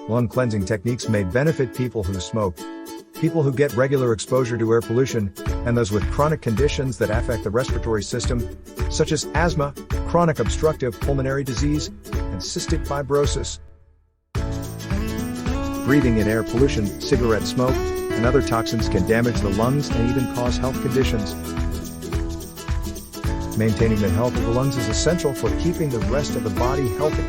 Lung cleansing techniques may benefit people who smoke, people who get regular exposure to air pollution, and those with chronic conditions that affect the respiratory system, such as asthma, chronic obstructive pulmonary disease, and cystic fibrosis. Breathing in air pollution, cigarette smoke, and other toxins can damage the lungs and even cause health conditions. Maintaining the health of the lungs is essential for keeping the rest of the body healthy.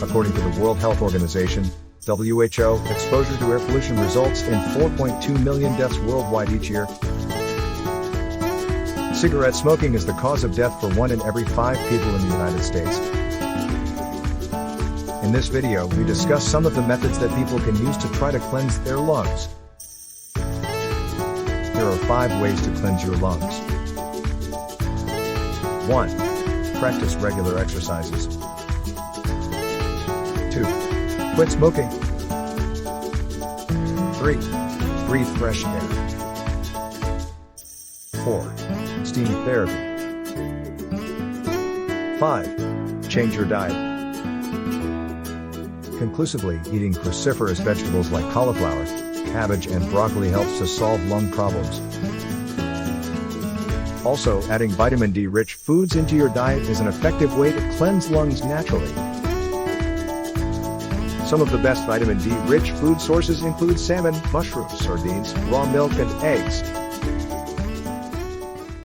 According to the World Health Organization, WHO, exposure to air pollution results in 4.2 million deaths worldwide each year. Cigarette smoking is the cause of death for 1 in every 5 people in the United States. In this video, we discuss some of the methods that people can use to try to cleanse their lungs. There are 5 ways to cleanse your lungs. 1. Practice regular exercises. 2. Quit smoking. 3. Breathe fresh air. 4. Steam therapy. 5. Change your diet. Conclusively, eating cruciferous vegetables like cauliflower, cabbage, and broccoli helps to solve lung problems. Also, adding vitamin D-rich foods into your diet is an effective way to cleanse lungs naturally. Some of the best vitamin D-rich food sources include salmon, mushrooms, sardines, raw milk, and eggs.